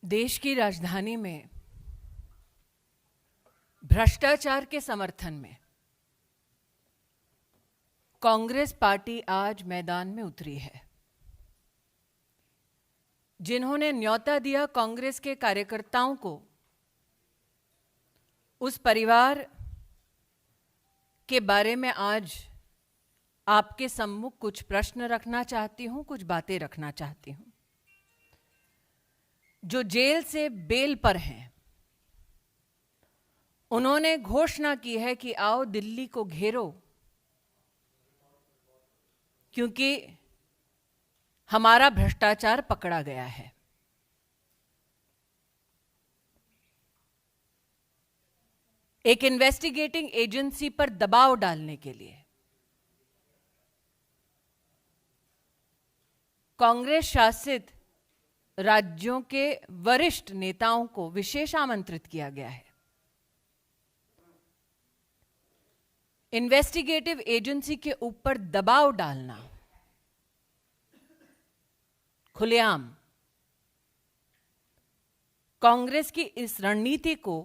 देश की राजधानी में भ्रष्टाचार के समर्थन में कांग्रेस पार्टी आज मैदान में उतरी है। जिन्होंने न्योता दिया कांग्रेस के कार्यकर्ताओं को, उस परिवार के बारे में आज आपके सम्मुख कुछ प्रश्न रखना चाहती हूं, कुछ बातें रखना चाहती हूं। जो जेल से बेल पर हैं, उन्होंने घोषणा की है कि आओ दिल्ली को घेरो, क्योंकि हमारा भ्रष्टाचार पकड़ा गया है। एक इन्वेस्टिगेटिंग एजेंसी पर दबाव डालने के लिए कांग्रेस शासित राज्यों के वरिष्ठ नेताओं को विशेष आमंत्रित किया गया है। इन्वेस्टिगेटिव एजेंसी के ऊपर दबाव डालना खुलेआम कांग्रेस की इस रणनीति को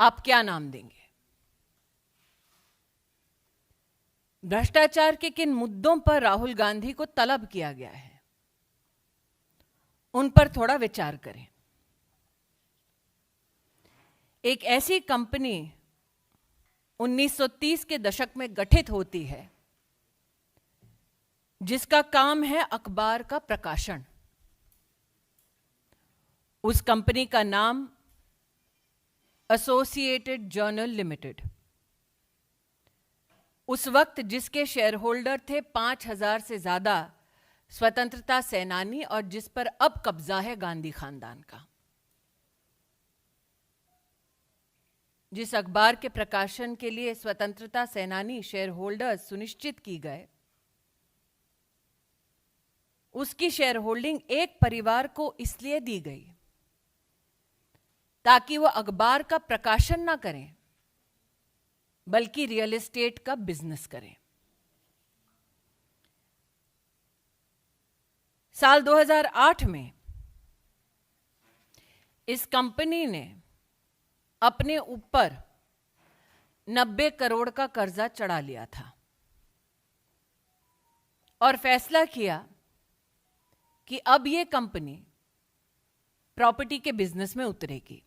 आप क्या नाम देंगे? भ्रष्टाचार के किन मुद्दों पर राहुल गांधी को तलब किया गया है, उन पर थोड़ा विचार करें। एक ऐसी कंपनी 1930 के दशक में गठित होती है जिसका काम है अखबार का प्रकाशन। उस कंपनी का नाम एसोसिएटेड जर्नल लिमिटेड। उस वक्त जिसके शेयर होल्डर थे 5000 से ज्यादा स्वतंत्रता सेनानी, और जिस पर अब कब्जा है गांधी खानदान का। जिस अखबार के प्रकाशन के लिए स्वतंत्रता सेनानी शेयर होल्डर्स सुनिश्चित की गए, उसकी शेयर होल्डिंग एक परिवार को इसलिए दी गई ताकि वह अखबार का प्रकाशन ना करें, बल्कि रियल एस्टेट का बिजनेस करें। साल 2008 में इस कंपनी ने अपने ऊपर 90 करोड़ का कर्जा चढ़ा लिया था और फैसला किया कि अब यह कंपनी प्रॉपर्टी के बिजनेस में उतरेगी।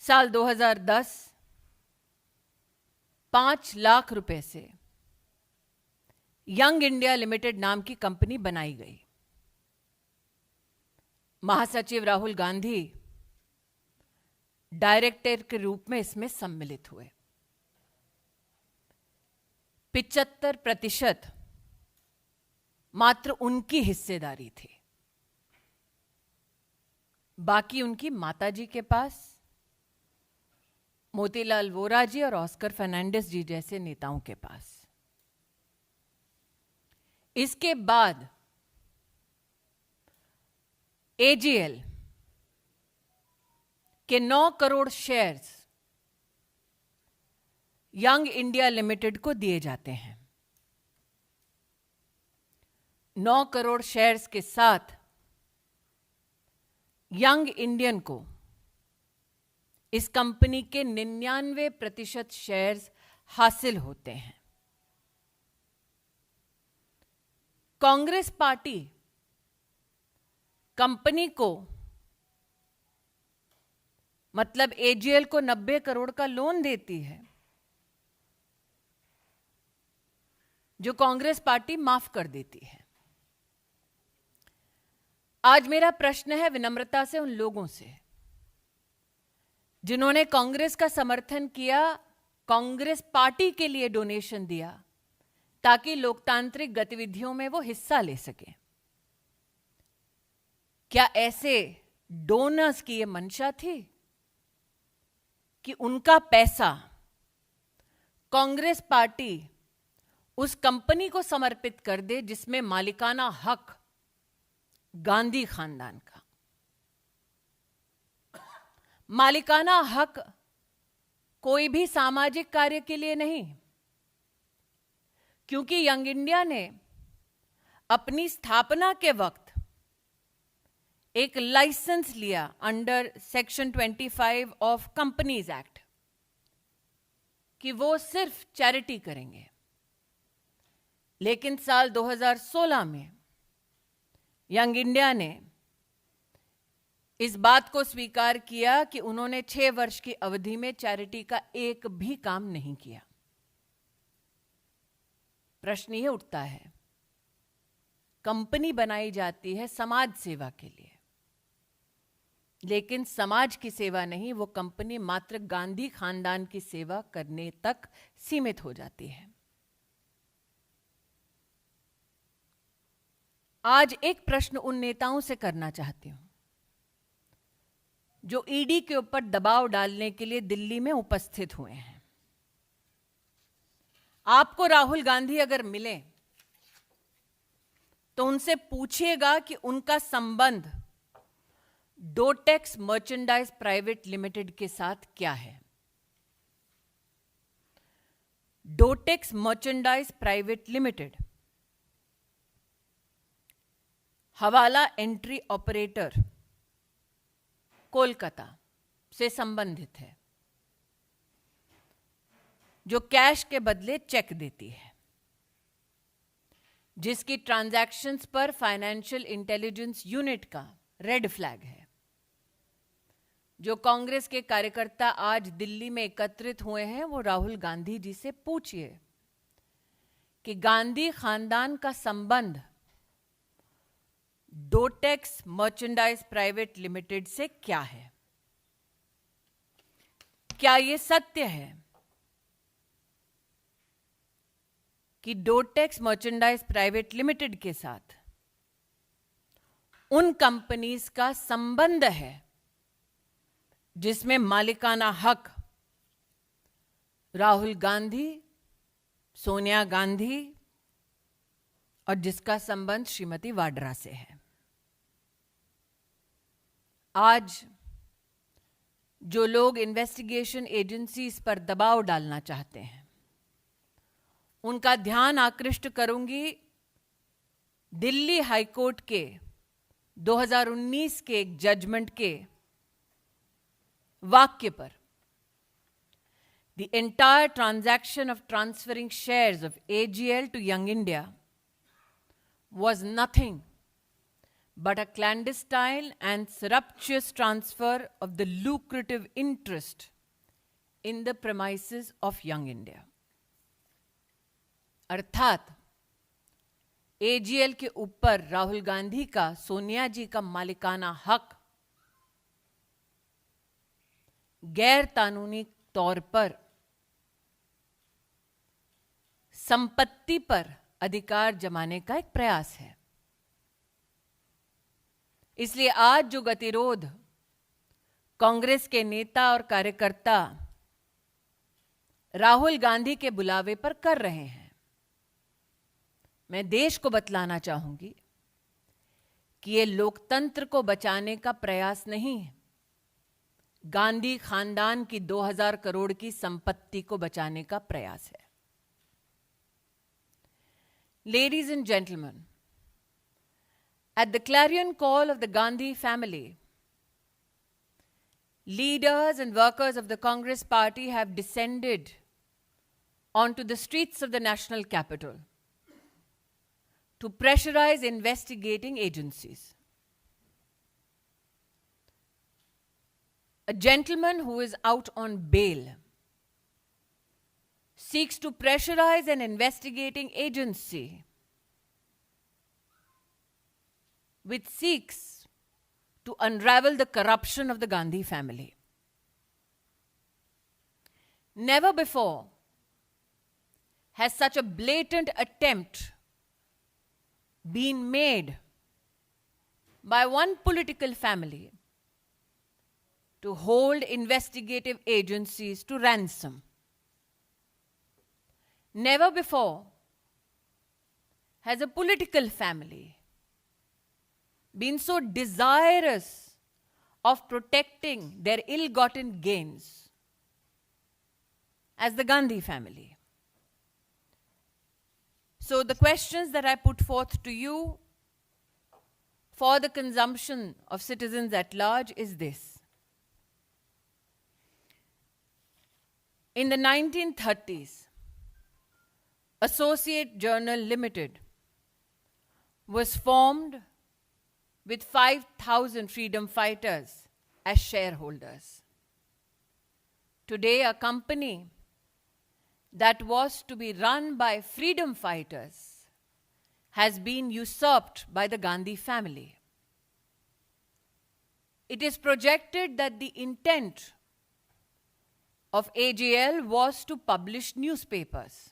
साल 2010 5 लाख रुपए से यंग इंडिया लिमिटेड नाम की कंपनी बनाई गई। महासचिव राहुल गांधी डायरेक्टर के रूप में इसमें सम्मिलित हुए। 75% मात्र उनकी हिस्सेदारी थी, बाकी उनकी माताजी के पास, मोतीलाल वोरा जी और ऑस्कर फर्नांडिस जी जैसे नेताओं के पास। इसके बाद एजीएल के 9 crore shares young India limited को दिए जाते हैं। 9 करोड़ शेयर्स के साथ यंग इंडियन को इस कंपनी के 99% शेयर्स हासिल होते हैं। कांग्रेस पार्टी कंपनी को, मतलब एजीएल को 90 करोड़ का लोन देती है, जो कांग्रेस पार्टी माफ कर देती है। आज मेरा प्रश्न है विनम्रता से उन लोगों से जिन्होंने कांग्रेस का समर्थन किया, कांग्रेस पार्टी के लिए डोनेशन दिया ताकि लोकतांत्रिक गतिविधियों में वो हिस्सा ले सके। क्या ऐसे डोनर्स की ये मंशा थी कि उनका पैसा कांग्रेस पार्टी उस कंपनी को समर्पित कर दे जिसमें मालिकाना हक गांधी खानदान का? मालिकाना हक कोई भी सामाजिक कार्य के लिए नहीं, क्योंकि यंग इंडिया ने अपनी स्थापना के वक्त एक लाइसेंस लिया under section 25 of companies act कि वो सिर्फ चैरिटी करेंगे। लेकिन साल 2016 में यंग इंडिया ने इस बात को स्वीकार किया कि उन्होंने 6 वर्ष की अवधि में चैरिटी का एक भी काम नहीं किया। प्रश्न यह उठता है, कंपनी बनाई जाती है समाज सेवा के लिए, लेकिन समाज की सेवा नहीं, वो कंपनी मात्र गांधी खानदान की सेवा करने तक सीमित हो जाती है। आज एक प्रश्न उन नेताओं से करना चाहती हूं जो ईडी के ऊपर दबाव डालने के लिए दिल्ली में उपस्थित हुए हैं। आपको राहुल गांधी अगर मिले तो उनसे पूछिएगा कि उनका संबंध डोटेक्स मर्चेंडाइज प्राइवेट लिमिटेड के साथ क्या है। डोटेक्स मर्चेंडाइज प्राइवेट लिमिटेड हवाला एंट्री ऑपरेटर कोलकाता से संबंधित है, जो कैश के बदले चेक देती है, जिसकी ट्रांजैक्शंस पर फाइनेंशियल इंटेलिजेंस यूनिट का रेड फ्लैग है। जो कांग्रेस के कार्यकर्ता आज दिल्ली में एकत्रित हुए हैं, वो राहुल गांधी जी से पूछिए कि गांधी खानदान का संबंध डोटेक्स मर्चेंडाइज प्राइवेट लिमिटेड से क्या है। क्या यह सत्य है कि डोटेक्स मर्चेंडाइज प्राइवेट लिमिटेड के साथ उन कंपनीज का संबंध है जिसमें मालिकाना हक राहुल गांधी, सोनिया गांधी और जिसका संबंध श्रीमती वाड्रा से है। आज जो लोग इन्वेस्टिगेशन एजेंसीज पर दबाव डालना चाहते हैं, उनका ध्यान आकृष्ट करूंगी दिल्ली हाईकोर्ट के 2019 के एक जजमेंट के वाक्य पर। The entire transaction of transferring shares of AGL to Young India was nothing but a clandestine and surreptitious transfer of the lucrative interest in the premises of Young India. अर्थात AGL के ऊपर राहुल गांधी का, सोनिया जी का मालिकाना हक गैर कानूनी तौर पर संपत्ति पर अधिकार जमाने का एक प्रयास है। इसलिए आज जो गतिरोध कांग्रेस के नेता और कार्यकर्ता राहुल गांधी के बुलावे पर कर रहे हैं, मैं देश को बतलाना चाहूंगी कि ये लोकतंत्र को बचाने का प्रयास नहीं है, गांधी खानदान की 2000 करोड़ की संपत्ति को बचाने का प्रयास है। Ladies and gentlemen, at the clarion call of the Gandhi family, leaders and workers of the Congress party have descended onto the streets of the national capital to pressurize investigating agencies. A gentleman who is out on bail seeks to pressurize an investigating agency which seeks to unravel the corruption of the Gandhi family. Never before has such a blatant attempt been made by one political family to hold investigative agencies to ransom. Never before has a political family been so desirous of protecting their ill-gotten gains as the Gandhi family. So the questions that I put forth to you for the consumption of citizens at large is this. In the 1930s, Associate Journal Limited was formed with 5,000 freedom fighters as shareholders. Today, a company that was to be run by freedom fighters has been usurped by the Gandhi family. It is projected that the intent of AJL was to publish newspapers.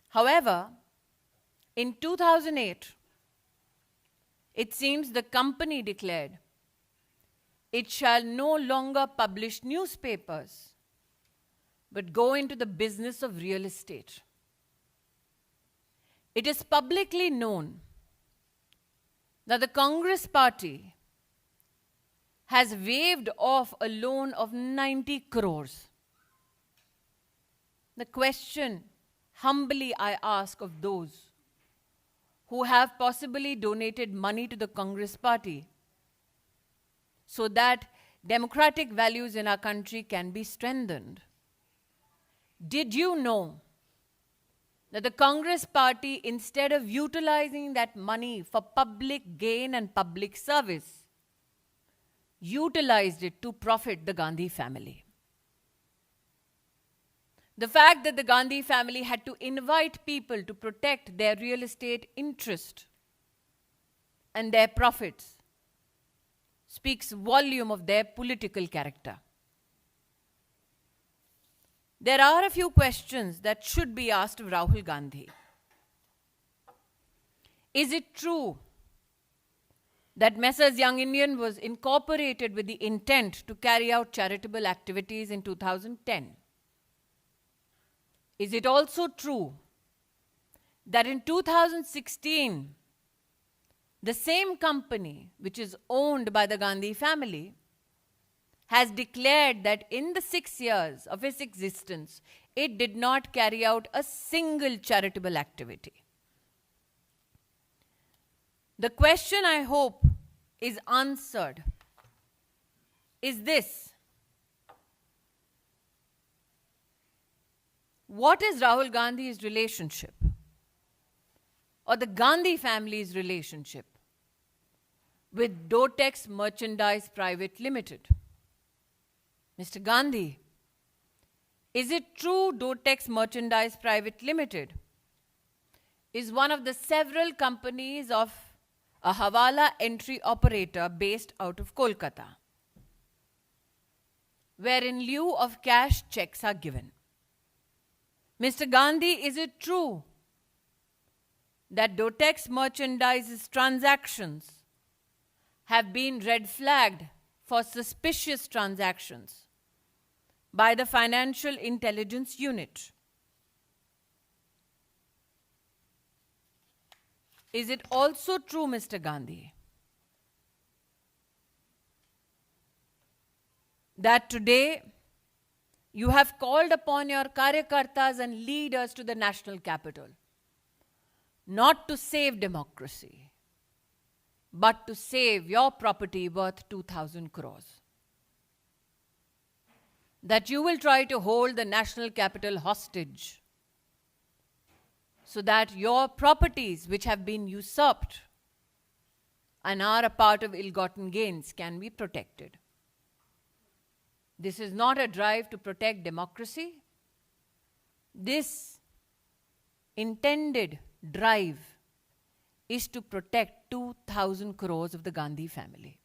However, in 2008, it seems the company declared it shall no longer publish newspapers, but go into the business of real estate. It is publicly known that the Congress party has waived off a loan of 90 crores. The question humbly I ask of those who have possibly donated money to the Congress party so that democratic values in our country can be strengthened. Did you know that the Congress party, instead of utilizing that money for public gain and public service, utilized it to profit the Gandhi family? The fact that the Gandhi family had to invite people to protect their real estate interest and their profits speaks volume of their political character. There are a few questions that should be asked of Rahul Gandhi. Is it true that Messrs Young Indian was incorporated with the intent to carry out charitable activities in 2010? Is it also true that in 2016, the same company, which is owned by the Gandhi family, has declared that in the 6 years of its existence, it did not carry out a single charitable activity? The question I hope is answered is this: what is Rahul Gandhi's relationship, or the Gandhi family's relationship, with Dotex Merchandise Private Limited? Mr. Gandhi, is it true Dotex Merchandise Private Limited is one of the several companies of a Hawala entry operator based out of Kolkata, where in lieu of cash, checks are given? Mr. Gandhi, is it true that Dotex Merchandise's transactions have been red flagged for suspicious transactions by the Financial Intelligence Unit? Is it also true, Mr. Gandhi, that today you have called upon your karyakartas and leaders to the national capital not to save democracy, but to save your property worth 2,000 crores? That you will try to hold the national capital hostage so that your properties, which have been usurped and are a part of ill-gotten gains, can be protected. This is not a drive to protect democracy. This intended drive is to protect 2,000 crores of the Gandhi family.